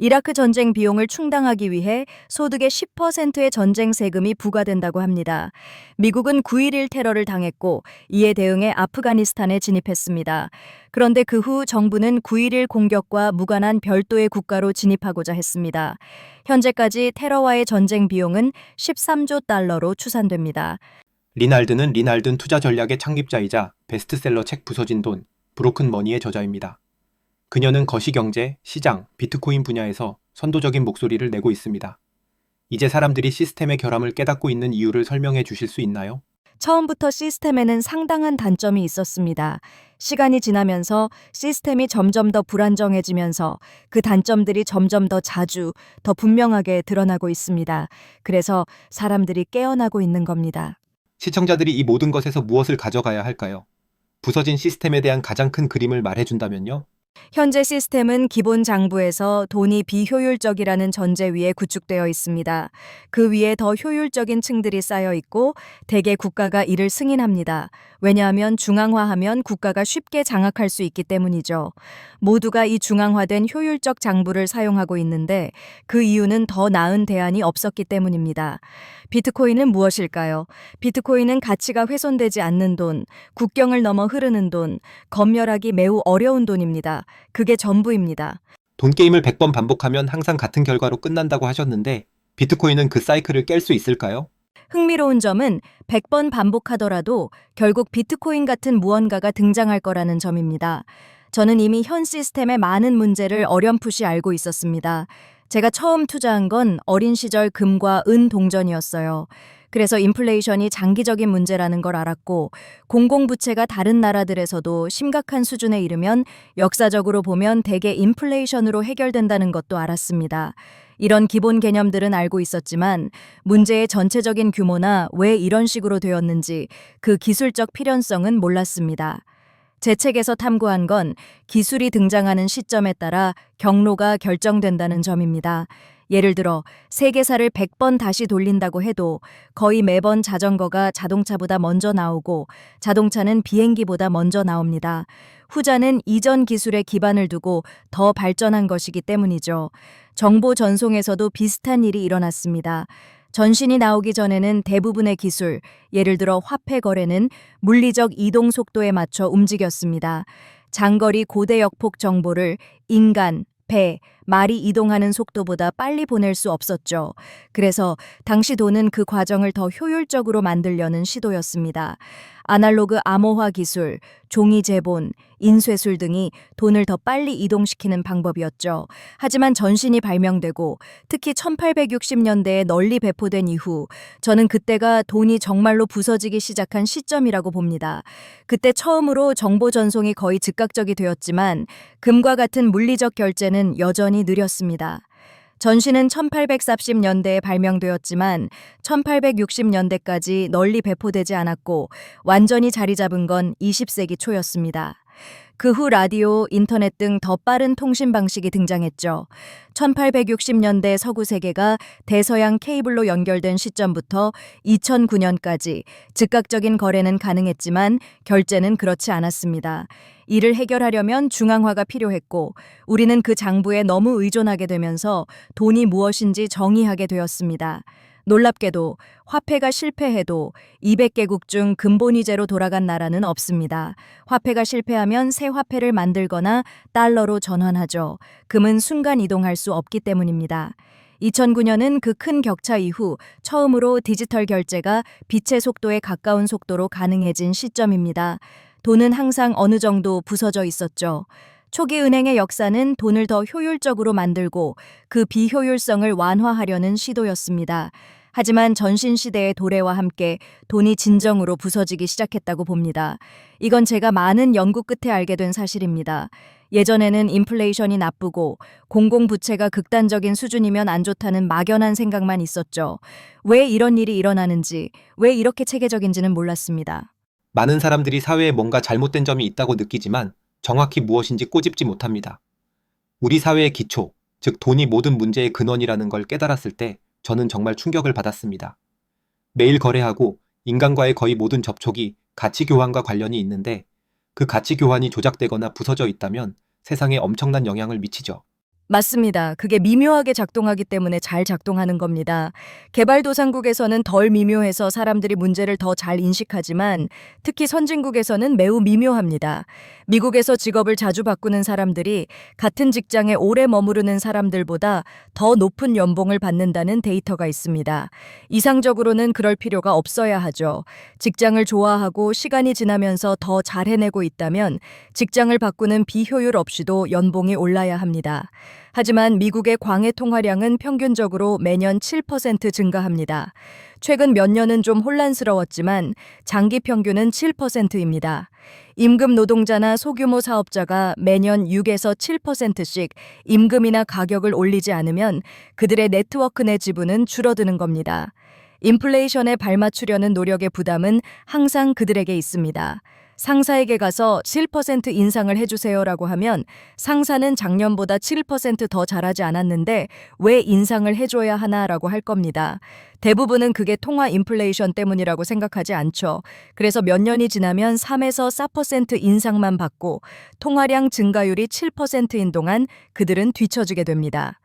이라크 전쟁 비용을 충당하기 위해 소득의 10%의 전쟁 세금이 부과된다고 합니다. 미국은 9.11 테러를 당했고 이에 대응해 아프가니스탄에 진입했습니다. 그런데 그 후 정부는 9.11 공격과 무관한 별도의 국가로 진입하고자 했습니다. 현재까지 테러와의 전쟁 비용은 13조 달러로 추산됩니다. 리날드는 리날든 투자 전략의 창립자이자 베스트셀러 책 부서진 돈, 브로큰 머니의 저자입니다. 그녀는 거시경제, 시장, 비트코인 분야에서 선도적인 목소리를 내고 있습니다. 이제 사람들이 시스템의 결함을 깨닫고 있는 이유를 설명해 주실 수 있나요? 처음부터 시스템에는 상당한 단점이 있었습니다. 시간이 지나면서 시스템이 점점 더 불안정해지면서 그 단점들이 점점 더 자주, 더 분명하게 드러나고 있습니다. 그래서 사람들이 깨어나고 있는 겁니다. 시청자들이 이 모든 것에서 무엇을 가져가야 할까요? 부서진 시스템에 대한 가장 큰 그림을 말해준다면요? 현재 시스템은 기본 장부에서 돈이 비효율적이라는 전제 위에 구축되어 있습니다. 그 위에 더 효율적인 층들이 쌓여 있고 대개 국가가 이를 승인합니다. 왜냐하면 중앙화하면 국가가 쉽게 장악할 수 있기 때문이죠. 모두가 이 중앙화된 효율적 장부를 사용하고 있는데 그 이유는 더 나은 대안이 없었기 때문입니다. 비트코인은 무엇일까요? 비트코인은 가치가 훼손되지 않는 돈, 국경을 넘어 흐르는 돈, 검열하기 매우 어려운 돈입니다. 그게 전부입니다. 돈 게임을 100번 반복하면 항상 같은 결과로 끝난다고 하셨는데 비트코인은 그 사이클을 깰 수 있을까요? 흥미로운 점은 100번 반복하더라도 결국 비트코인 같은 무언가가 등장할 거라는 점입니다. 저는 이미 현 시스템의 많은 문제를 어렴풋이 알고 있었습니다. 제가 처음 투자한 건 어린 시절 금과 은 동전이었어요. 그래서 인플레이션이 장기적인 문제라는 걸 알았고 공공부채가 다른 나라들에서도 심각한 수준에 이르면 역사적으로 보면 대개 인플레이션으로 해결된다는 것도 알았습니다. 이런 기본 개념들은 알고 있었지만 문제의 전체적인 규모나 왜 이런 식으로 되었는지 그 기술적 필연성은 몰랐습니다. 제 책에서 탐구한 건 기술이 등장하는 시점에 따라 경로가 결정된다는 점입니다. 예를 들어 세계사를 100번 다시 돌린다고 해도 거의 매번 자전거가 자동차보다 먼저 나오고 자동차는 비행기보다 먼저 나옵니다. 후자는 이전 기술에 기반을 두고 더 발전한 것이기 때문이죠. 정보 전송에서도 비슷한 일이 일어났습니다. 전신이 나오기 전에는 대부분의 기술, 예를 들어 화폐 거래는 물리적 이동 속도에 맞춰 움직였습니다. 장거리 고대 역폭 정보를 인간, 배, 말이 이동하는 속도보다 빨리 보낼 수 없었죠. 그래서 당시 돈은 그 과정을 더 효율적으로 만들려는 시도였습니다. 아날로그 암호화 기술, 종이 제본, 인쇄술 등이 돈을 더 빨리 이동시키는 방법이었죠. 하지만 전신이 발명되고 특히 1860년대에 널리 배포된 이후 저는 그때가 돈이 정말로 부서지기 시작한 시점이라고 봅니다. 그때 처음으로 정보 전송이 거의 즉각적이 되었지만 금과 같은 물리적 결제는 여전히 느렸습니다. 전신은 1840년대에 발명되었지만 1860년대까지 널리 배포되지 않았고 완전히 자리 잡은 건 20세기 초였습니다. 그 후 라디오, 인터넷 등 더 빠른 통신 방식이 등장했죠. 1860년대 서구 세계가 대서양 케이블로 연결된 시점부터 2009년까지 즉각적인 거래는 가능했지만 결제는 그렇지 않았습니다. 이를 해결하려면 중앙화가 필요했고 우리는 그 장부에 너무 의존하게 되면서 돈이 무엇인지 정의하게 되었습니다. 놀랍게도 화폐가 실패해도 200개국 중 근본위제로 돌아간 나라는 없습니다. 화폐가 실패하면 새 화폐를 만들거나 달러로 전환하죠. 금은 순간 이동할 수 없기 때문입니다. 2009년은 그 큰 격차 이후 처음으로 디지털 결제가 빛의 속도에 가까운 속도로 가능해진 시점입니다. 돈은 항상 어느 정도 부서져 있었죠. 초기 은행의 역사는 돈을 더 효율적으로 만들고 그 비효율성을 완화하려는 시도였습니다. 하지만 전신시대의 도래와 함께 돈이 진정으로 부서지기 시작했다고 봅니다. 이건 제가 많은 연구 끝에 알게 된 사실입니다. 예전에는 인플레이션이 나쁘고 공공부채가 극단적인 수준이면 안 좋다는 막연한 생각만 있었죠. 왜 이런 일이 일어나는지, 왜 이렇게 체계적인지는 몰랐습니다. 많은 사람들이 사회에 뭔가 잘못된 점이 있다고 느끼지만 정확히 무엇인지 꼬집지 못합니다. 우리 사회의 기초, 즉 돈이 모든 문제의 근원이라는 걸 깨달았을 때 저는 정말 충격을 받았습니다. 매일 거래하고 인간과의 거의 모든 접촉이 가치 교환과 관련이 있는데 그 가치 교환이 조작되거나 부서져 있다면 세상에 엄청난 영향을 미치죠. 맞습니다. 그게 미묘하게 작동하기 때문에 잘 작동하는 겁니다. 개발도상국에서는 덜 미묘해서 사람들이 문제를 더 잘 인식하지만 특히 선진국에서는 매우 미묘합니다. 미국에서 직업을 자주 바꾸는 사람들이 같은 직장에 오래 머무르는 사람들보다 더 높은 연봉을 받는다는 데이터가 있습니다. 이상적으로는 그럴 필요가 없어야 하죠. 직장을 좋아하고 시간이 지나면서 더 잘 해내고 있다면 직장을 바꾸는 비효율 없이도 연봉이 올라야 합니다. 하지만 미국의 광해 통화량은 평균적으로 매년 7% 증가합니다. 최근 몇 년은 좀 혼란스러웠지만 장기 평균은 7%입니다. 임금 노동자나 소규모 사업자가 매년 6에서 7%씩 임금이나 가격을 올리지 않으면 그들의 네트워크 내 지분은 줄어드는 겁니다. 인플레이션에 발맞추려는 노력의 부담은 항상 그들에게 있습니다. 상사에게 가서 7% 인상을 해주세요라고 하면 상사는 작년보다 7% 더 잘하지 않았는데 왜 인상을 해줘야 하나라고 할 겁니다. 대부분은 그게 통화 인플레이션 때문이라고 생각하지 않죠. 그래서 몇 년이 지나면 3에서 4% 인상만 받고 통화량 증가율이 7%인 동안 그들은 뒤처지게 됩니다.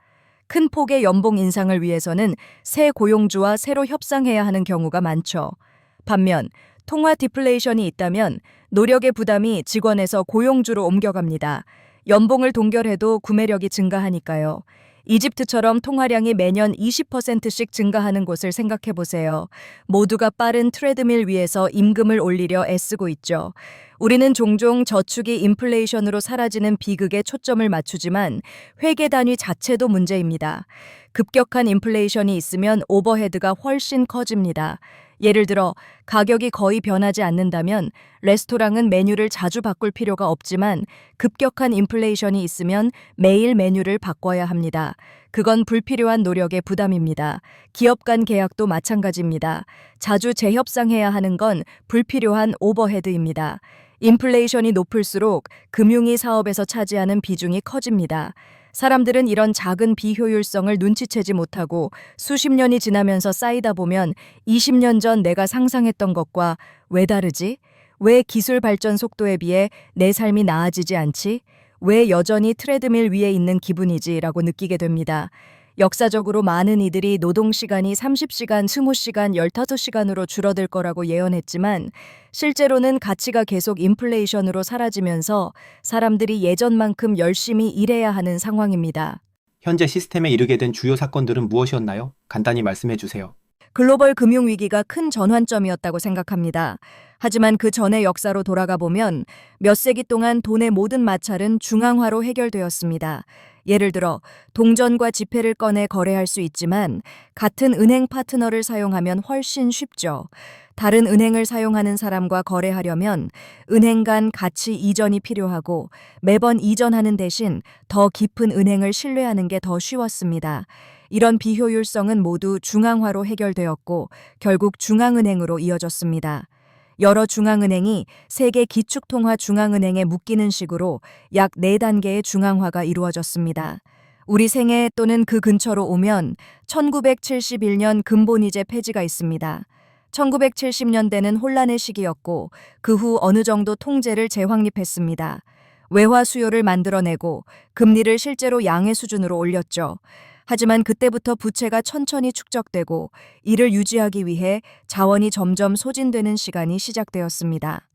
큰 폭의 연봉 인상을 위해서는 새 고용주와 새로 협상해야 하는 경우가 많죠. 반면 통화 디플레이션이 있다면 노력의 부담이 직원에서 고용주로 옮겨갑니다. 연봉을 동결해도 구매력이 증가하니까요. 이집트처럼 통화량이 매년 20%씩 증가하는 곳을 생각해 보세요. 모두가 빠른 트레드밀 위에서 임금을 올리려 애쓰고 있죠. 우리는 종종 저축이 인플레이션으로 사라지는 비극에 초점을 맞추지만 회계 단위 자체도 문제입니다. 급격한 인플레이션이 있으면 오버헤드가 훨씬 커집니다. 예를 들어 가격이 거의 변하지 않는다면 레스토랑은 메뉴를 자주 바꿀 필요가 없지만 급격한 인플레이션이 있으면 매일 메뉴를 바꿔야 합니다. 그건 불필요한 노력의 부담입니다. 기업 간 계약도 마찬가지입니다. 자주 재협상해야 하는 건 불필요한 오버헤드입니다. 인플레이션이 높을수록 금융위 사업에서 차지하는 비중이 커집니다. 사람들은 이런 작은 비효율성을 눈치채지 못하고 수십 년이 지나면서 쌓이다 보면 20년 전 내가 상상했던 것과 왜 다르지? 왜 기술 발전 속도에 비해 내 삶이 나아지지 않지? 왜 여전히 트레드밀 위에 있는 기분이지? 라고 느끼게 됩니다. 역사적으로 많은 이들이 노동시간이 30시간, 20시간, 15시간으로 줄어들 거라고 예언했지만 실제로는 가치가 계속 인플레이션으로 사라지면서 사람들이 예전만큼 열심히 일해야 하는 상황입니다. 현재 시스템에 이르게 된 주요 사건들은 무엇이었나요? 간단히 말씀해 주세요. 글로벌 금융위기가 큰 전환점이었다고 생각합니다. 하지만 그 전의 역사로 돌아가 보면 몇 세기 동안 돈의 모든 마찰은 중앙화로 해결되었습니다. 예를 들어 동전과 지폐를 꺼내 거래할 수 있지만 같은 은행 파트너를 사용하면 훨씬 쉽죠. 다른 은행을 사용하는 사람과 거래하려면 은행 간 가치 이전이 필요하고 매번 이전하는 대신 더 깊은 은행을 신뢰하는 게 더 쉬웠습니다. 이런 비효율성은 모두 중앙화로 해결되었고 결국 중앙은행으로 이어졌습니다. 여러 중앙은행이 세계 기축통화 중앙은행에 묶이는 식으로 약 4단계의 중앙화가 이루어졌습니다. 우리 생애 또는 그 근처로 오면 1971년 근본이제 폐지가 있습니다. 1970년대는 혼란의 시기였고 그 후 어느 정도 통제를 재확립했습니다. 외화 수요를 만들어내고 금리를 실제로 양의 수준으로 올렸죠. 하지만 그때부터 부채가 천천히 축적되고 이를 유지하기 위해 자원이 점점 소진되는 시간이 시작되었습니다.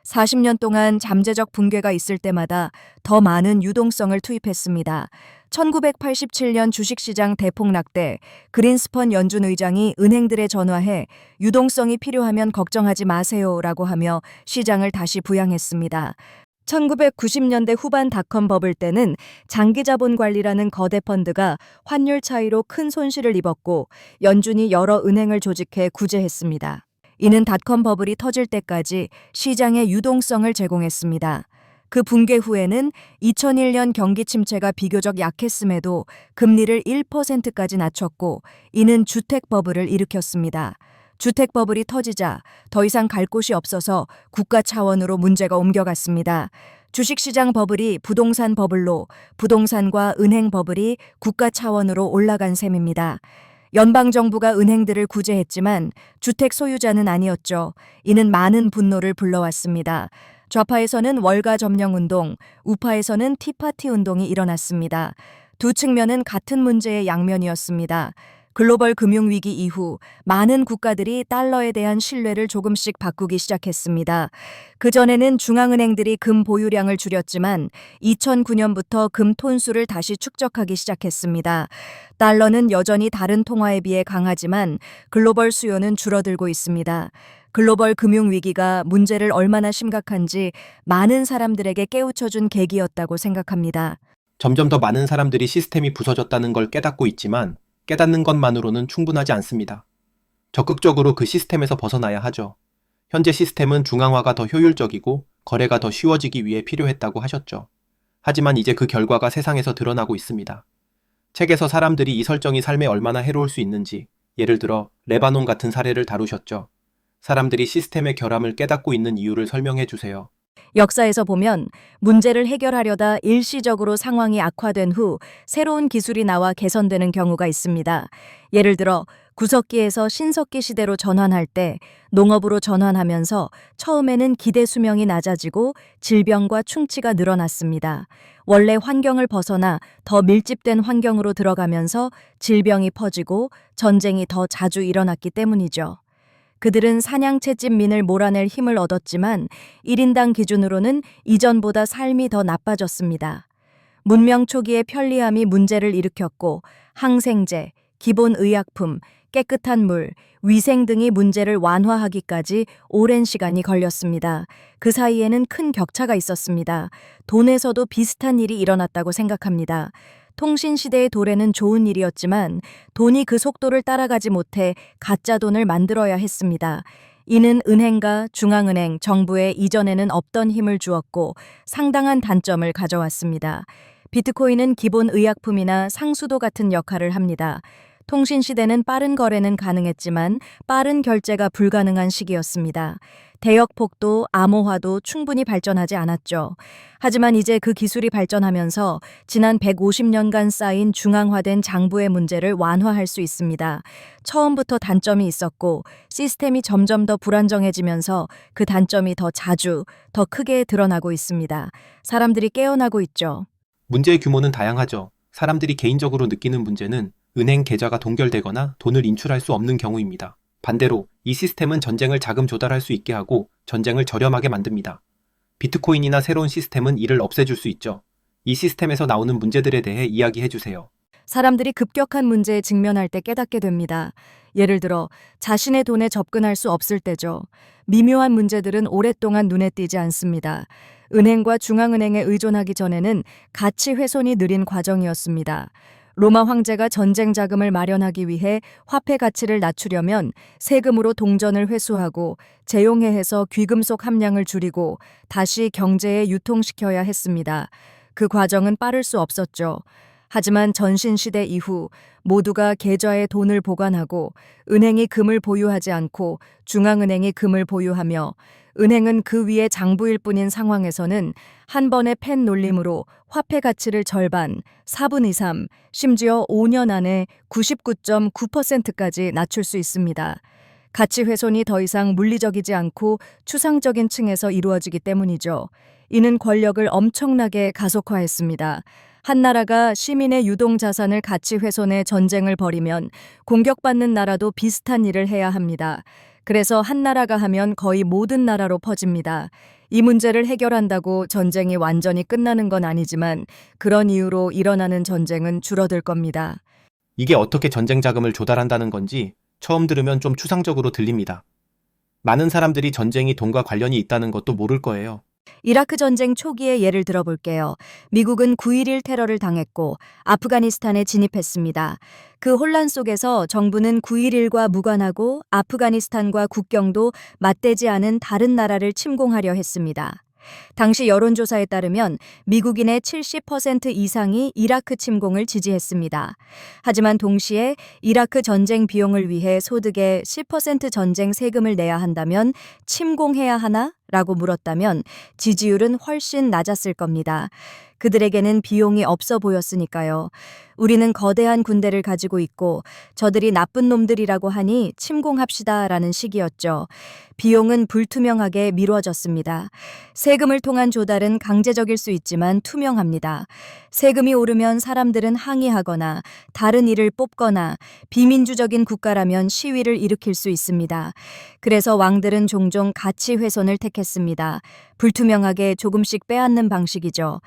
40년 동안 잠재적 붕괴가 있을 때마다 더 많은 유동성을 투입했습니다. 1987년 주식시장 대폭락 때 그린스펀 연준 의장이 은행들에 전화해 유동성이 필요하면 걱정하지 마세요라고 하며 시장을 다시 부양했습니다. 1990년대 후반 닷컴 버블 때는 장기자본관리라는 거대 펀드가 환율 차이로 큰 손실을 입었고 연준이 여러 은행을 조직해 구제했습니다. 이는 닷컴 버블이 터질 때까지 시장에 유동성을 제공했습니다. 그 붕괴 후에는 2001년 경기 침체가 비교적 약했음에도 금리를 1%까지 낮췄고 이는 주택 버블을 일으켰습니다. 주택 버블이 터지자 더 이상 갈 곳이 없어서 국가 차원으로 문제가 옮겨갔습니다. 주식시장 버블이 부동산 버블로, 부동산과 은행 버블이 국가 차원으로 올라간 셈입니다. 연방정부가 은행들을 구제했지만 주택 소유자는 아니었죠. 이는 많은 분노를 불러왔습니다. 좌파에서는 월가 점령 운동, 우파에서는 티파티 운동이 일어났습니다. 두 측면은 같은 문제의 양면이었습니다. 글로벌 금융위기 이후 많은 국가들이 달러에 대한 신뢰를 조금씩 바꾸기 시작했습니다. 그전에는 중앙은행들이 금 보유량을 줄였지만 2009년부터 금 톤수를 다시 축적하기 시작했습니다. 달러는 여전히 다른 통화에 비해 강하지만 글로벌 수요는 줄어들고 있습니다. 글로벌 금융위기가 문제를 얼마나 심각한지 많은 사람들에게 깨우쳐준 계기였다고 생각합니다. 점점 더 많은 사람들이 시스템이 부서졌다는 걸 깨닫고 있지만 깨닫는 것만으로는 충분하지 않습니다. 적극적으로 그 시스템에서 벗어나야 하죠. 현재 시스템은 중앙화가 더 효율적이고 거래가 더 쉬워지기 위해 필요했다고 하셨죠. 하지만 이제 그 결과가 세상에서 드러나고 있습니다. 책에서 사람들이 이 설정이 삶에 얼마나 해로울 수 있는지, 예를 들어 레바논 같은 사례를 다루셨죠. 사람들이 시스템의 결함을 깨닫고 있는 이유를 설명해 주세요. 역사에서 보면 문제를 해결하려다 일시적으로 상황이 악화된 후 새로운 기술이 나와 개선되는 경우가 있습니다. 예를 들어 구석기에서 신석기 시대로 전환할 때 농업으로 전환하면서 처음에는 기대 수명이 낮아지고 질병과 충치가 늘어났습니다. 원래 환경을 벗어나 더 밀집된 환경으로 들어가면서 질병이 퍼지고 전쟁이 더 자주 일어났기 때문이죠. 그들은 사냥 채집민을 몰아낼 힘을 얻었지만 1인당 기준으로는 이전보다 삶이 더 나빠졌습니다. 문명 초기의 편리함이 문제를 일으켰고 항생제, 기본 의약품, 깨끗한 물, 위생 등이 문제를 완화하기까지 오랜 시간이 걸렸습니다. 그 사이에는 큰 격차가 있었습니다. 돈에서도 비슷한 일이 일어났다고 생각합니다. 통신시대의 도래는 좋은 일이었지만 돈이 그 속도를 따라가지 못해 가짜 돈을 만들어야 했습니다. 이는 은행가, 중앙은행, 정부에 이전에는 없던 힘을 주었고 상당한 단점을 가져왔습니다. 비트코인은 기본 의약품이나 상수도 같은 역할을 합니다. 통신시대는 빠른 거래는 가능했지만 빠른 결제가 불가능한 시기였습니다. 대역폭도 암호화도 충분히 발전하지 않았죠. 하지만 이제 그 기술이 발전하면서 지난 150년간 쌓인 중앙화된 장부의 문제를 완화할 수 있습니다. 처음부터 단점이 있었고 시스템이 점점 더 불안정해지면서 그 단점이 더 자주, 더 크게 드러나고 있습니다. 사람들이 깨어나고 있죠. 문제의 규모는 다양하죠. 사람들이 개인적으로 느끼는 문제는 은행 계좌가 동결되거나 돈을 인출할 수 없는 경우입니다. 반대로 이 시스템은 전쟁을 자금 조달할 수 있게 하고 전쟁을 저렴하게 만듭니다. 비트코인이나 새로운 시스템은 이를 없애줄 수 있죠. 이 시스템에서 나오는 문제들에 대해 이야기해 주세요. 사람들이 급격한 문제에 직면할 때 깨닫게 됩니다. 예를 들어 자신의 돈에 접근할 수 없을 때죠. 미묘한 문제들은 오랫동안 눈에 띄지 않습니다. 은행과 중앙은행에 의존하기 전에는 가치 훼손이 느린 과정이었습니다. 로마 황제가 전쟁 자금을 마련하기 위해 화폐 가치를 낮추려면 세금으로 동전을 회수하고 재용해해서 귀금속 함량을 줄이고 다시 경제에 유통시켜야 했습니다. 그 과정은 빠를 수 없었죠. 하지만 전신시대 이후 모두가 계좌에 돈을 보관하고 은행이 금을 보유하지 않고 중앙은행이 금을 보유하며 은행은 그 위에 장부일 뿐인 상황에서는 한 번의 펜 놀림으로 화폐 가치를 절반, 4분의 3, 심지어 5년 안에 99.9%까지 낮출 수 있습니다. 가치 훼손이 더 이상 물리적이지 않고 추상적인 층에서 이루어지기 때문이죠. 이는 권력을 엄청나게 가속화했습니다. 한 나라가 시민의 유동 자산을 가치 훼손해 전쟁을 벌이면 공격받는 나라도 비슷한 일을 해야 합니다. 그래서 한 나라가 하면 거의 모든 나라로 퍼집니다. 이 문제를 해결한다고 전쟁이 완전히 끝나는 건 아니지만 그런 이유로 일어나는 전쟁은 줄어들 겁니다. 이게 어떻게 전쟁 자금을 조달한다는 건지 처음 들으면 좀 추상적으로 들립니다. 많은 사람들이 전쟁이 돈과 관련이 있다는 것도 모를 거예요. 이라크 전쟁 초기의 예를 들어볼게요. 미국은 9.11 테러를 당했고 아프가니스탄에 진입했습니다. 그 혼란 속에서 정부는 9.11과 무관하고 아프가니스탄과 국경도 맞대지 않은 다른 나라를 침공하려 했습니다. 당시 여론조사에 따르면 미국인의 70% 이상이 이라크 침공을 지지했습니다. 하지만 동시에 이라크 전쟁 비용을 위해 소득의 10% 전쟁 세금을 내야 한다면 침공해야 하나? 라고 물었다면 지지율은 훨씬 낮았을 겁니다. 그들에게는 비용이 없어 보였으니까요. 우리는 거대한 군대를 가지고 있고 저들이 나쁜 놈들이라고 하니 침공합시다라는 식이었죠. 비용은 불투명하게 미뤄졌습니다. 세금을 통한 조달은 강제적일 수 있지만 투명합니다. 세금이 오르면 사람들은 항의하거나 다른 일을 뽑거나 비민주적인 국가라면 시위를 일으킬 수 있습니다. 그래서 왕들은 종종 가치 훼손을 택했습니다. 불투명하게 조금씩 빼앗는 방식이죠.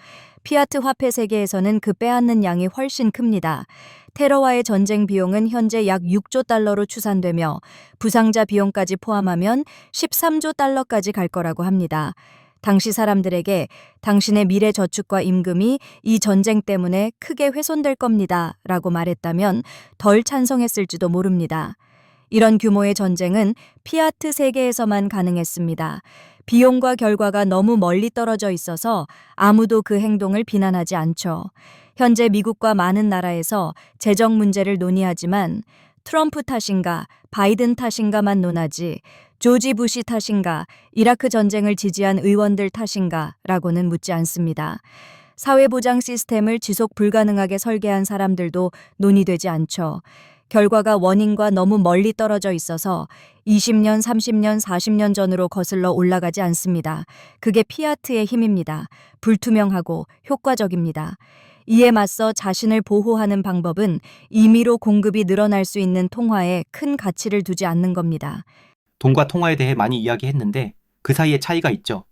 피아트 화폐 세계에서는 그 빼앗는 양이 훨씬 큽니다. 테러와의 전쟁 비용은 현재 약 6조 달러로 추산되며 부상자 비용까지 포함하면 13조 달러까지 갈 거라고 합니다. 당시 사람들에게 당신의 미래 저축과 임금이 이 전쟁 때문에 크게 훼손될 겁니다. 라고 말했다면 덜 찬성했을지도 모릅니다. 이런 규모의 전쟁은 피아트 세계에서만 가능했습니다. 비용과 결과가 너무 멀리 떨어져 있어서 아무도 그 행동을 비난하지 않죠. 현재 미국과 많은 나라에서 재정 문제를 논의하지만 트럼프 탓인가, 바이든 탓인가만 논하지 조지 부시 탓인가, 이라크 전쟁을 지지한 의원들 탓인가 라고는 묻지 않습니다. 사회보장 시스템을 지속 불가능하게 설계한 사람들도 논의되지 않죠. 결과가 원인과 너무 멀리 떨어져 있어서 20년, 30년, 40년 전으로 거슬러 올라가지 않습니다. 그게 피아트의 힘입니다. 불투명하고 효과적입니다. 이에 맞서 자신을 보호하는 방법은 임의로 공급이 늘어날 수 있는 통화에 큰 가치를 두지 않는 겁니다. 돈과 통화에 대해 많이 이야기했는데 그 사이에 차이가 있죠.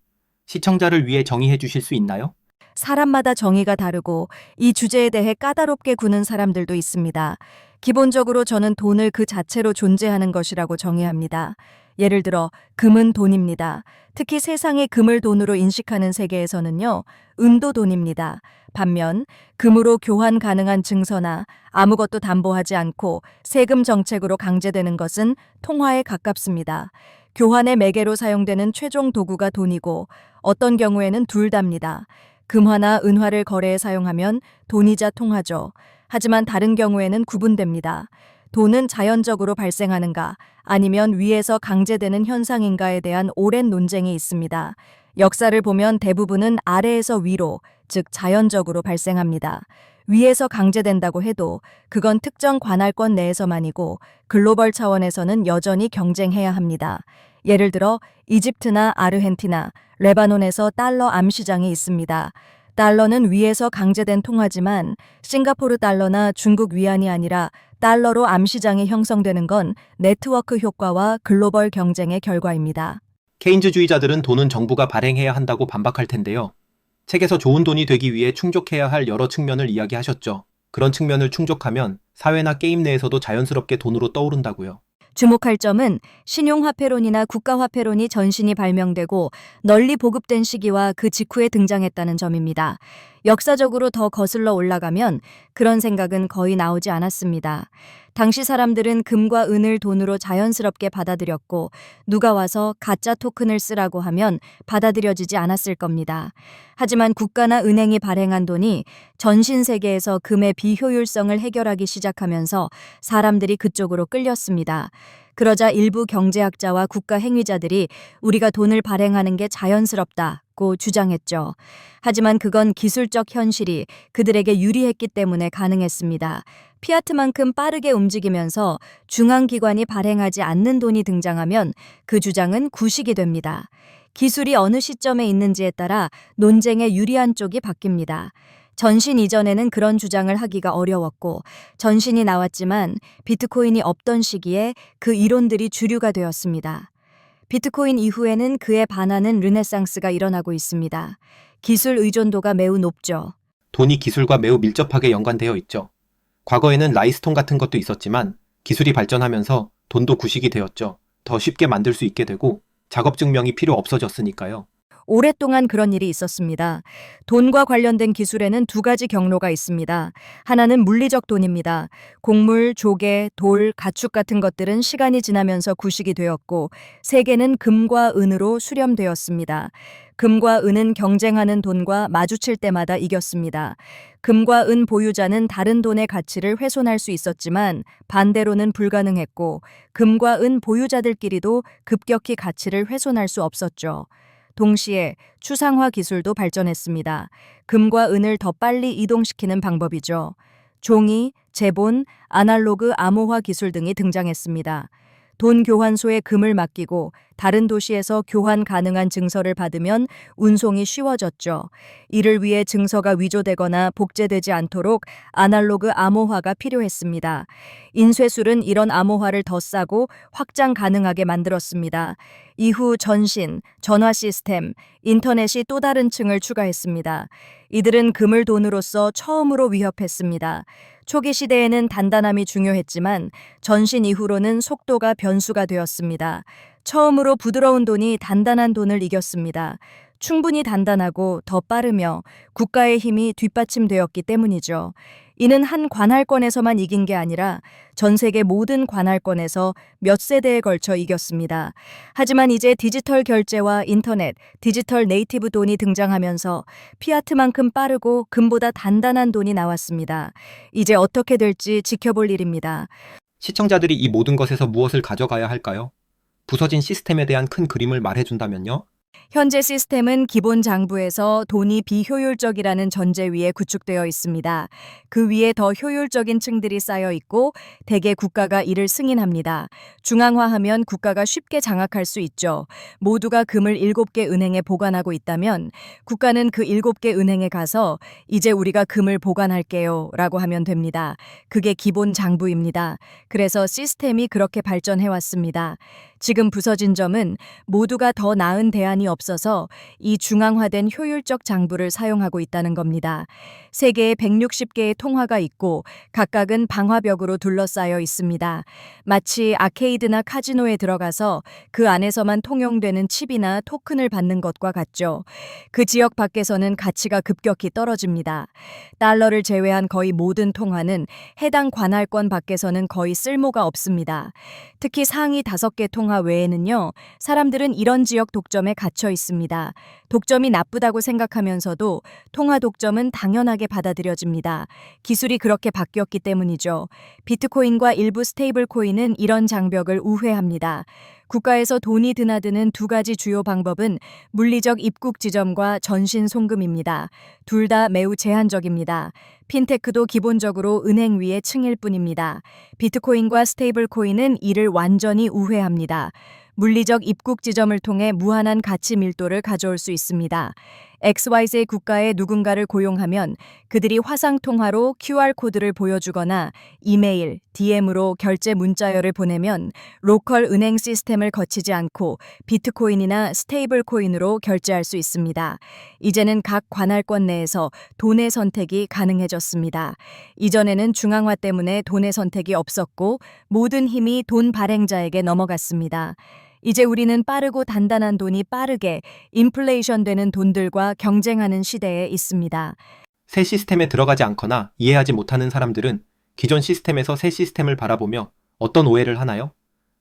시청자를 위해 정의해 주실 수 있나요? 사람마다 정의가 다르고 이 주제에 대해 까다롭게 구는 사람들도 있습니다. 기본적으로 저는 돈을 그 자체로 존재하는 것이라고 정의합니다. 예를 들어 금은 돈입니다. 특히 세상의 금을 돈으로 인식하는 세계에서는요, 은도 돈입니다. 반면 금으로 교환 가능한 증서나 아무것도 담보하지 않고 세금 정책으로 강제되는 것은 통화에 가깝습니다. 교환의 매개로 사용되는 최종 도구가 돈이고 어떤 경우에는 둘 다입니다. 금화나 은화를 거래에 사용하면 돈이자 통화죠. 하지만 다른 경우에는 구분됩니다. 돈은 자연적으로 발생하는가 아니면 위에서 강제되는 현상인가에 대한 오랜 논쟁이 있습니다. 역사를 보면 대부분은 아래에서 위로, 즉 자연적으로 발생합니다. 위에서 강제된다고 해도 그건 특정 관할권 내에서만이고 글로벌 차원에서는 여전히 경쟁해야 합니다. 예를 들어 이집트나 아르헨티나, 레바논에서 달러 암시장이 있습니다. 달러는 위에서 강제된 통화지만 싱가포르 달러나 중국 위안이 아니라 달러로 암시장이 형성되는 건 네트워크 효과와 글로벌 경쟁의 결과입니다. 케인즈주의자들은 돈은 정부가 발행해야 한다고 반박할 텐데요. 책에서 좋은 돈이 되기 위해 충족해야 할 여러 측면을 이야기하셨죠. 그런 측면을 충족하면 사회나 게임 내에서도 자연스럽게 돈으로 떠오른다고요. 주목할 점은 신용화폐론이나 국가화폐론이 전신이 발명되고 널리 보급된 시기와 그 직후에 등장했다는 점입니다. 역사적으로 더 거슬러 올라가면 그런 생각은 거의 나오지 않았습니다. 당시 사람들은 금과 은을 돈으로 자연스럽게 받아들였고 누가 와서 가짜 토큰을 쓰라고 하면 받아들여지지 않았을 겁니다. 하지만 국가나 은행이 발행한 돈이 전신 세계에서 금의 비효율성을 해결하기 시작하면서 사람들이 그쪽으로 끌렸습니다. 그러자 일부 경제학자와 국가 행위자들이 우리가 돈을 발행하는 게 자연스럽다고 주장했죠. 하지만 그건 기술적 현실이 그들에게 유리했기 때문에 가능했습니다. 피아트만큼 빠르게 움직이면서 중앙기관이 발행하지 않는 돈이 등장하면 그 주장은 구식이 됩니다. 기술이 어느 시점에 있는지에 따라 논쟁의 유리한 쪽이 바뀝니다. 전신 이전에는 그런 주장을 하기가 어려웠고 전신이 나왔지만 비트코인이 없던 시기에 그 이론들이 주류가 되었습니다. 비트코인 이후에는 그에 반하는 르네상스가 일어나고 있습니다. 기술 의존도가 매우 높죠. 돈이 기술과 매우 밀접하게 연관되어 있죠. 과거에는 라이스톤 같은 것도 있었지만 기술이 발전하면서 돈도 구식이 되었죠. 더 쉽게 만들 수 있게 되고 작업 증명이 필요 없어졌으니까요. 오랫동안 그런 일이 있었습니다. 돈과 관련된 기술에는 두 가지 경로가 있습니다. 하나는 물리적 돈입니다. 곡물, 조개, 돌, 가축 같은 것들은 시간이 지나면서 구식이 되었고 세 개는 금과 은으로 수렴되었습니다. 금과 은은 경쟁하는 돈과 마주칠 때마다 이겼습니다. 금과 은 보유자는 다른 돈의 가치를 훼손할 수 있었지만 반대로는 불가능했고 금과 은 보유자들끼리도 급격히 가치를 훼손할 수 없었죠. 동시에 추상화 기술도 발전했습니다. 금과 은을 더 빨리 이동시키는 방법이죠. 종이, 제본, 아날로그 암호화 기술 등이 등장했습니다. 돈 교환소에 금을 맡기고 다른 도시에서 교환 가능한 증서를 받으면 운송이 쉬워졌죠. 이를 위해 증서가 위조되거나 복제되지 않도록 아날로그 암호화가 필요했습니다. 인쇄술은 이런 암호화를 더 싸고 확장 가능하게 만들었습니다. 이후 전신, 전화 시스템, 인터넷이 또 다른 층을 추가했습니다. 이들은 금을 돈으로써 처음으로 위협했습니다. 초기 시대에는 단단함이 중요했지만 전신 이후로는 속도가 변수가 되었습니다. 처음으로 부드러운 돈이 단단한 돈을 이겼습니다. 충분히 단단하고 더 빠르며 국가의 힘이 뒷받침되었기 때문이죠. 이는 한 관할권에서만 이긴 게 아니라 전 세계 모든 관할권에서 몇 세대에 걸쳐 이겼습니다. 하지만 이제 디지털 결제와 인터넷, 디지털 네이티브 돈이 등장하면서 피아트만큼 빠르고 금보다 단단한 돈이 나왔습니다. 이제 어떻게 될지 지켜볼 일입니다. 시청자들이 이 모든 것에서 무엇을 가져가야 할까요? 부서진 시스템에 대한 큰 그림을 말해준다면요? 현재 시스템은 기본 장부에서 돈이 비효율적이라는 전제 위에 구축되어 있습니다. 그 위에 더 효율적인 층들이 쌓여 있고 대개 국가가 이를 승인합니다. 중앙화하면 국가가 쉽게 장악할 수 있죠. 모두가 금을 7개 은행에 보관하고 있다면 국가는 그 7개 은행에 가서 이제 우리가 금을 보관할게요 라고 하면 됩니다. 그게 기본 장부입니다. 그래서 시스템이 그렇게 발전해 왔습니다. 지금 부서진 점은 모두가 더 나은 대안이 없어서 이 중앙화된 효율적 장부를 사용하고 있다는 겁니다. 세계에 160개의 통화가 있고 각각은 방화벽으로 둘러싸여 있습니다. 마치 아케이드나 카지노에 들어가서 그 안에서만 통용되는 칩이나 토큰을 받는 것과 같죠. 그 지역 밖에서는 가치가 급격히 떨어집니다. 달러를 제외한 거의 모든 통화는 해당 관할권 밖에서는 거의 쓸모가 없습니다. 특히 상위 5개 통화 외에는요, 사람들은 이런 지역 독점에 갇혀 있습니다. 독점이 나쁘다고 생각하면서도 통화 독점은 당연하게 받아들여집니다. 기술이 그렇게 바뀌었기 때문이죠. 비트코인과 일부 스테이블 코인은 이런 장벽을 우회합니다. 국가에서 돈이 드나드는 두 가지 주요 방법은 물리적 입국 지점과 전신 송금입니다. 둘 다 매우 제한적입니다. 핀테크도 기본적으로 은행 위의 층일 뿐입니다. 비트코인과 스테이블 코인은 이를 완전히 우회합니다. 물리적 입국 지점을 통해 무한한 가치 밀도를 가져올 수 있습니다. XYZ 국가에 누군가를 고용하면 그들이 화상통화로 QR코드를 보여주거나 이메일, DM으로 결제 문자열을 보내면 로컬 은행 시스템을 거치지 않고 비트코인이나 스테이블 코인으로 결제할 수 있습니다. 이제는 각 관할권 내에서 돈의 선택이 가능해졌습니다. 이전에는 중앙화 때문에 돈의 선택이 없었고 모든 힘이 돈 발행자에게 넘어갔습니다. 이제 우리는 빠르고 단단한 돈이 빠르게 인플레이션 되는 돈들과 경쟁하는 시대에 있습니다. 새 시스템에 들어가지 않거나 이해하지 못하는 사람들은 기존 시스템에서 새 시스템을 바라보며 어떤 오해를 하나요?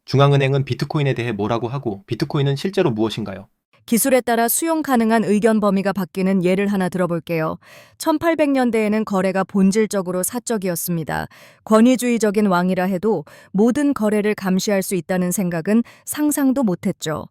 중앙은행은 비트코인에 대해 뭐라고 하고 비트코인은 실제로 무엇인가요? 기술에 따라 수용 가능한 의견 범위가 바뀌는 예를 하나 들어볼게요. 1800년대에는 거래가 본질적으로 사적이었습니다. 권위주의적인 왕이라 해도 모든 거래를 감시할 수 있다는 생각은 상상도 못했죠.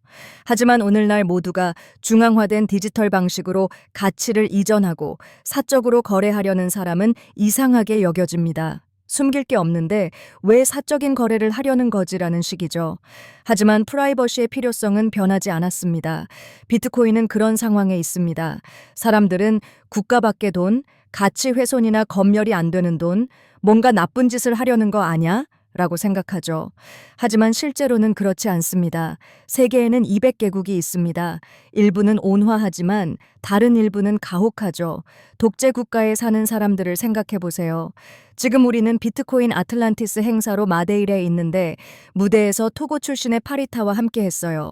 하지만 오늘날 모두가 중앙화된 디지털 방식으로 가치를 이전하고 사적으로 거래하려는 사람은 이상하게 여겨집니다. 숨길 게 없는데 왜 사적인 거래를 하려는 거지라는 식이죠. 하지만 프라이버시의 필요성은 변하지 않았습니다. 비트코인은 그런 상황에 있습니다. 사람들은 국가 밖의 돈, 가치 훼손이나 검열이 안 되는 돈, 뭔가 나쁜 짓을 하려는 거 아냐? 라고 생각하죠. 하지만 실제로는 그렇지 않습니다. 세계에는 200개국이 있습니다. 일부는 온화하지만 다른 일부는 가혹하죠. 독재 국가에 사는 사람들을 생각해 보세요. 지금 우리는 비트코인 아틀란티스 행사로 마데이레에 있는데 무대에서 토고 출신의 파리타와 함께 했어요.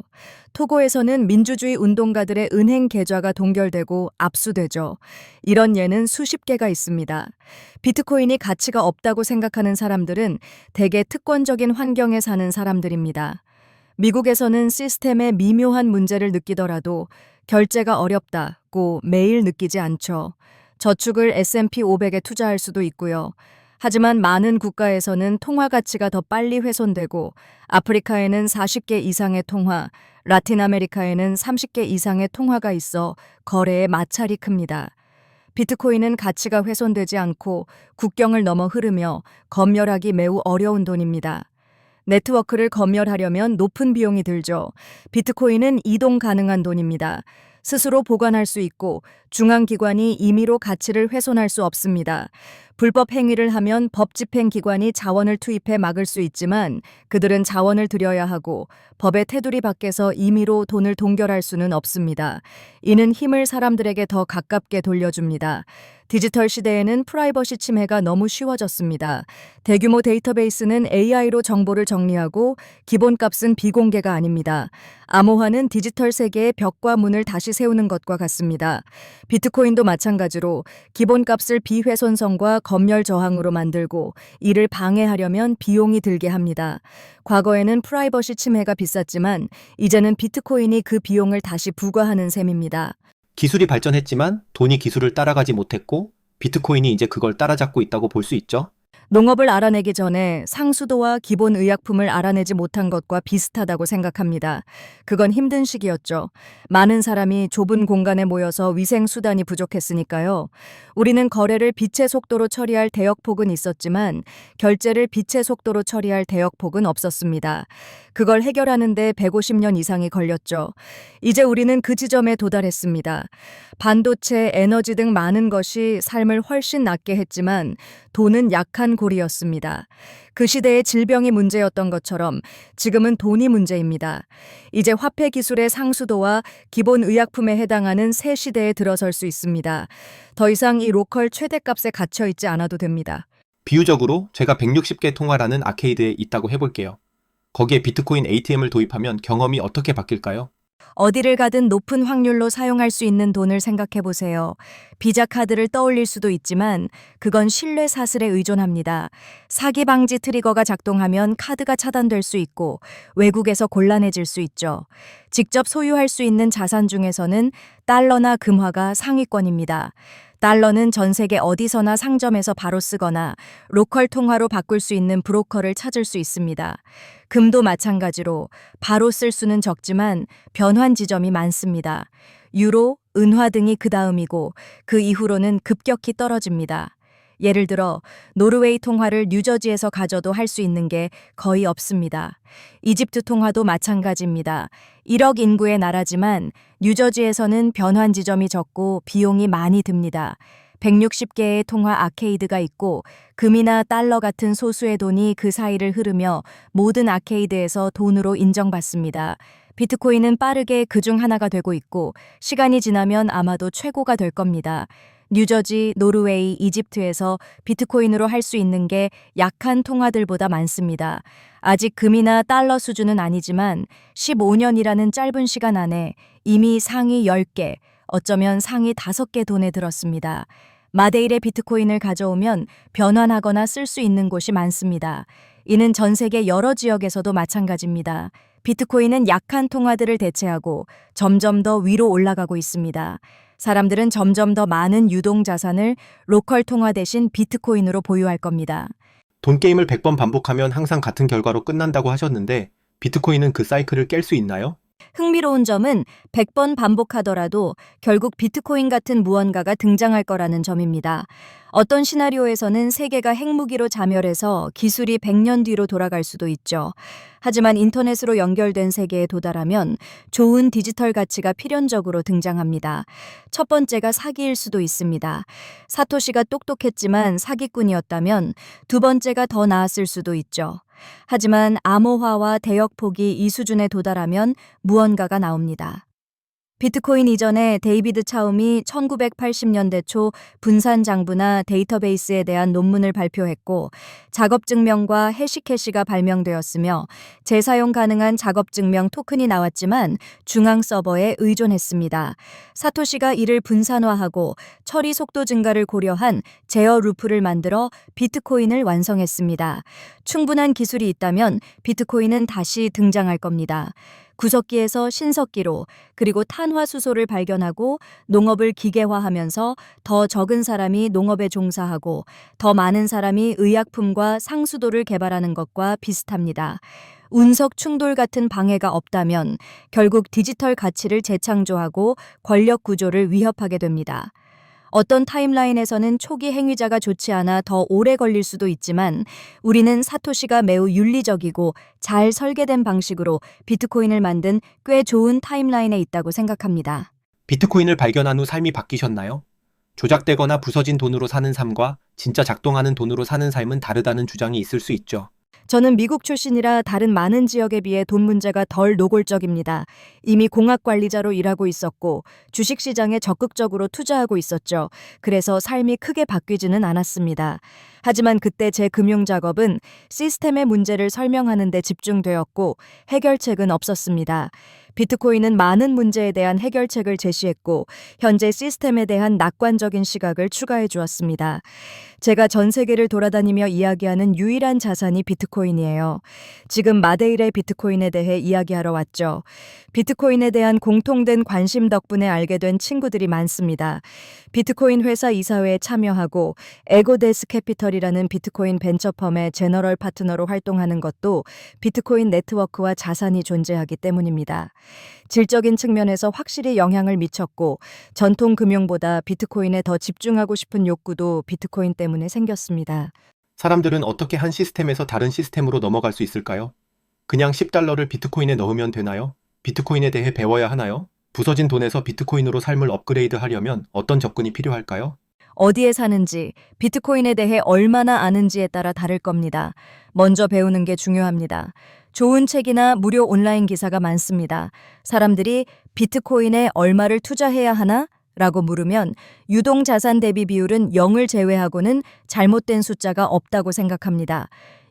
토고에서는 민주주의 운동가들의 은행 계좌가 동결되고 압수되죠. 이런 예는 수십 개가 있습니다. 비트코인이 가치가 없다고 생각하는 사람들은 대개 특권적인 환경에 사는 사람들입니다. 미국에서는 시스템의 미묘한 문제를 느끼더라도 결제가 어렵다고 매일 느끼지 않죠. 저축을 S&P 500에 투자할 수도 있고요. 하지만 많은 국가에서는 통화 가치가 더 빨리 훼손되고 아프리카에는 40개 이상의 통화, 라틴 아메리카에는 30개 이상의 통화가 있어 거래의 마찰이 큽니다. 비트코인은 가치가 훼손되지 않고 국경을 넘어 흐르며 검열하기 매우 어려운 돈입니다. 네트워크를 검열하려면 높은 비용이 들죠. 비트코인은 이동 가능한 돈입니다. 스스로 보관할 수 있고 중앙기관이 임의로 가치를 훼손할 수 없습니다. 불법 행위를 하면 법집행기관이 자원을 투입해 막을 수 있지만 그들은 자원을 들여야 하고 법의 테두리 밖에서 임의로 돈을 동결할 수는 없습니다. 이는 힘을 사람들에게 더 가깝게 돌려줍니다. 디지털 시대에는 프라이버시 침해가 너무 쉬워졌습니다. 대규모 데이터베이스는 AI로 정보를 정리하고 기본값은 비공개가 아닙니다. 암호화는 디지털 세계의 벽과 문을 다시 세우는 것과 같습니다. 비트코인도 마찬가지로 기본값을 비훼손성과 검열 저항으로 만들고 이를 방해하려면 비용이 들게 합니다. 과거에는 프라이버시 침해가 비쌌지만 이제는 비트코인이 그 비용을 다시 부과하는 셈입니다. 기술이 발전했지만 돈이 기술을 따라가지 못했고 비트코인이 이제 그걸 따라잡고 있다고 볼 수 있죠. 농업을 알아내기 전에 상수도와 기본 의약품을 알아내지 못한 것과 비슷하다고 생각합니다. 그건 힘든 시기였죠. 많은 사람이 좁은 공간에 모여서 위생수단이 부족했으니까요. 우리는 거래를 빛의 속도로 처리할 대역폭은 있었지만 결제를 빛의 속도로 처리할 대역폭은 없었습니다. 그걸 해결하는 데 150년 이상이 걸렸죠. 이제 우리는 그 지점에 도달했습니다. 반도체, 에너지 등 많은 것이 삶을 훨씬 낫게 했지만 돈은 약한 고리였습니다. 그 시대의 질병이 문제였던 것처럼 지금은 돈이 문제입니다. 이제 화폐 기술의 상수도와 기본 의약품에 해당하는 새 시대에 들어설 수 있습니다. 더 이상 이 로컬 최대값에 갇혀 있지 않아도 됩니다. 비유적으로 제가 160개 통화라는 아케이드에 있다고 해볼게요. 거기에 비트코인 ATM을 도입하면 경험이 어떻게 바뀔까요? 어디를 가든 높은 확률로 사용할 수 있는 돈을 생각해 보세요. 비자 카드를 떠올릴 수도 있지만 그건 신뢰 사슬에 의존합니다. 사기 방지 트리거가 작동하면 카드가 차단될 수 있고 외국에서 곤란해질 수 있죠. 직접 소유할 수 있는 자산 중에서는 달러나 금화가 상위권입니다. 달러는 전 세계 어디서나 상점에서 바로 쓰거나 로컬 통화로 바꿀 수 있는 브로커를 찾을 수 있습니다. 금도 마찬가지로 바로 쓸 수는 적지만 변환 지점이 많습니다. 유로, 은화 등이 그 다음이고 그 이후로는 급격히 떨어집니다. 예를 들어 노르웨이 통화를 뉴저지에서 가져도 할 수 있는 게 거의 없습니다. 이집트 통화도 마찬가지입니다. 1억 인구의 나라지만 뉴저지에서는 변환 지점이 적고 비용이 많이 듭니다. 160개의 통화 아케이드가 있고 금이나 달러 같은 소수의 돈이 그 사이를 흐르며 모든 아케이드에서 돈으로 인정받습니다. 비트코인은 빠르게 그중 하나가 되고 있고 시간이 지나면 아마도 최고가 될 겁니다. 뉴저지, 노르웨이, 이집트에서 비트코인으로 할 수 있는 게 약한 통화들보다 많습니다. 아직 금이나 달러 수준은 아니지만 15년이라는 짧은 시간 안에 이미 상위 10개, 어쩌면 상위 5개 돈에 들었습니다. 마데일의 비트코인을 가져오면 변환하거나 쓸 수 있는 곳이 많습니다. 이는 전 세계 여러 지역에서도 마찬가지입니다. 비트코인은 약한 통화들을 대체하고 점점 더 위로 올라가고 있습니다. 사람들은 점점 더 많은 유동 자산을 로컬 통화 대신 비트코인으로 보유할 겁니다. 돈 게임을 100번 반복하면 항상 같은 결과로 끝난다고 하셨는데 비트코인은 그 사이클을 깰 수 있나요? 흥미로운 점은 100번 반복하더라도 결국 비트코인 같은 무언가가 등장할 거라는 점입니다. 어떤 시나리오에서는 세계가 핵무기로 자멸해서 기술이 100년 뒤로 돌아갈 수도 있죠. 하지만 인터넷으로 연결된 세계에 도달하면 좋은 디지털 가치가 필연적으로 등장합니다. 첫 번째가 사기일 수도 있습니다. 사토시가 똑똑했지만 사기꾼이었다면 두 번째가 더 나았을 수도 있죠. 하지만 암호화와 대역폭이 이 수준에 도달하면 무언가가 나옵니다. 비트코인 이전에 데이비드 차움이 1980년대 초 분산 장부나 데이터베이스에 대한 논문을 발표했고 작업 증명과 해시캐시가 발명되었으며 재사용 가능한 작업 증명 토큰이 나왔지만 중앙 서버에 의존했습니다. 사토시가 이를 분산화하고 처리 속도 증가를 고려한 제어 루프를 만들어 비트코인을 완성했습니다. 충분한 기술이 있다면 비트코인은 다시 등장할 겁니다. 구석기에서 신석기로, 그리고 탄화수소를 발견하고 농업을 기계화하면서 더 적은 사람이 농업에 종사하고 더 많은 사람이 의약품과 상수도를 개발하는 것과 비슷합니다. 운석 충돌 같은 방해가 없다면 결국 디지털 가치를 재창조하고 권력 구조를 위협하게 됩니다. 어떤 타임라인에서는 초기 행위자가 좋지 않아 더 오래 걸릴 수도 있지만 우리는 사토시가 매우 윤리적이고 잘 설계된 방식으로 비트코인을 만든 꽤 좋은 타임라인에 있다고 생각합니다. 비트코인을 발견한 후 삶이 바뀌셨나요? 조작되거나 부서진 돈으로 사는 삶과 진짜 작동하는 돈으로 사는 삶은 다르다는 주장이 있을 수 있죠. 저는 미국 출신이라 다른 많은 지역에 비해 돈 문제가 덜 노골적입니다. 이미 공학 관리자로 일하고 있었고 주식시장에 적극적으로 투자하고 있었죠. 그래서 삶이 크게 바뀌지는 않았습니다. 하지만 그때 제 금융 작업은 시스템의 문제를 설명하는 데 집중되었고 해결책은 없었습니다. 비트코인은 많은 문제에 대한 해결책을 제시했고 현재 시스템에 대한 낙관적인 시각을 추가해 주었습니다. 제가 전 세계를 돌아다니며 이야기하는 유일한 자산이 비트코인이에요. 지금 마데일의 비트코인에 대해 이야기하러 왔죠. 비트코인에 대한 공통된 관심 덕분에 알게 된 친구들이 많습니다. 비트코인 회사 이사회에 참여하고 에고데스 캐피털이라는 비트코인 벤처펌의 제너럴 파트너로 활동하는 것도 비트코인 네트워크와 자산이 존재하기 때문입니다. 질적인 측면에서 확실히 영향을 미쳤고 전통 금융보다 비트코인에 더 집중하고 싶은 욕구도 비트코인 때문에 생겼습니다. 사람들은 어떻게 한 시스템에서 다른 시스템으로 넘어갈 수 있을까요? 그냥 $10를 비트코인에 넣으면 되나요? 비트코인에 대해 배워야 하나요? 부서진 돈에서 비트코인으로 삶을 업그레이드 하려면 어떤 접근이 필요할까요? 어디에 사는지, 비트코인에 대해 얼마나 아는지에 따라 다를 겁니다. 먼저 배우는 게 중요합니다. 좋은 책이나 무료 온라인 기사가 많습니다. 사람들이 비트코인에 얼마를 투자해야 하나? 라고 물으면 유동자산 대비 비율은 0을 제외하고는 잘못된 숫자가 없다고 생각합니다.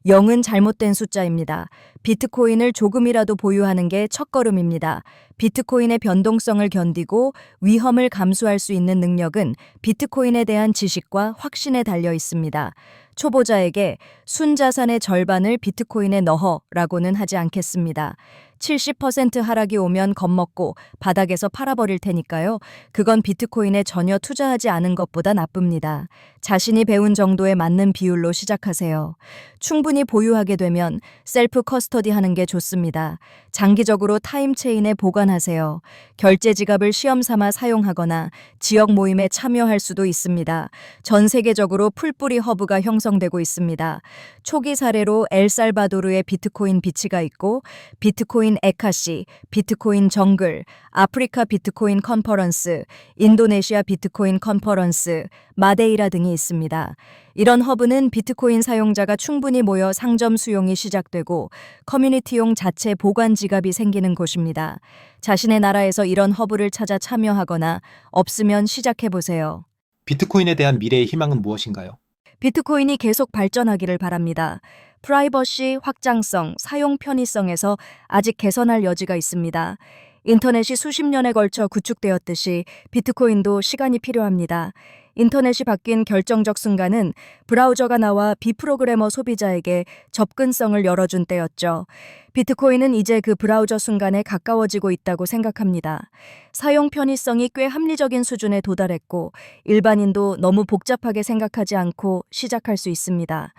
0은 잘못된 숫자입니다. 비트코인을 조금이라도 보유하는 게 첫걸음입니다. 비트코인의 변동성을 견디고 위험을 감수할 수 있는 능력은 비트코인에 대한 지식과 확신에 달려 있습니다. 초보자에게 순자산의 절반을 비트코인에 넣어라고는 하지 않겠습니다. 70% 하락이 오면 겁먹고 바닥에서 팔아버릴 테니까요. 그건 비트코인에 전혀 투자하지 않은 것보다 나쁩니다. 자신이 배운 정도에 맞는 비율로 시작하세요. 충분히 보유하게 되면 셀프 커스터디 하는 게 좋습니다. 장기적으로 타임체인에 보관하세요. 결제 지갑을 시험 삼아 사용하거나 지역 모임에 참여할 수도 있습니다. 전 세계적으로 풀뿌리 허브가 형성되고 있습니다. 초기 사례로 엘살바도르의 비트코인 비치가 있고 비트코인 에카시, 비트코인 정글, 아프리카 비트코인 컨퍼런스, 인도네시아 비트코인 컨퍼런스, 마데이라 등이 있습니다. 이런 허브는 비트코인 사용자가 충분히 모여 상점 수용이 시작되고 커뮤니티용 자체 보관 지갑이 생기는 곳입니다. 자신의 나라에서 이런 허브를 찾아 참여하거나 없으면 시작해보세요. 비트코인에 대한 미래의 희망은 무엇인가요? 비트코인이 계속 발전하기를 바랍니다. 프라이버시, 확장성, 사용 편의성에서 아직 개선할 여지가 있습니다. 인터넷이 수십 년에 걸쳐 구축되었듯이 비트코인도 시간이 필요합니다. 인터넷이 바뀐 결정적 순간은 브라우저가 나와 비프로그래머 소비자에게 접근성을 열어준 때였죠. 비트코인은 이제 그 브라우저 순간에 가까워지고 있다고 생각합니다. 사용 편의성이 꽤 합리적인 수준에 도달했고 일반인도 너무 복잡하게 생각하지 않고 시작할 수 있습니다.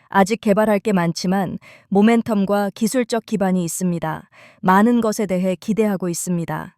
아직 개발할 게 많지만 모멘텀과 기술적 기반이 있습니다. 많은 것에 대해 기대하고 있습니다.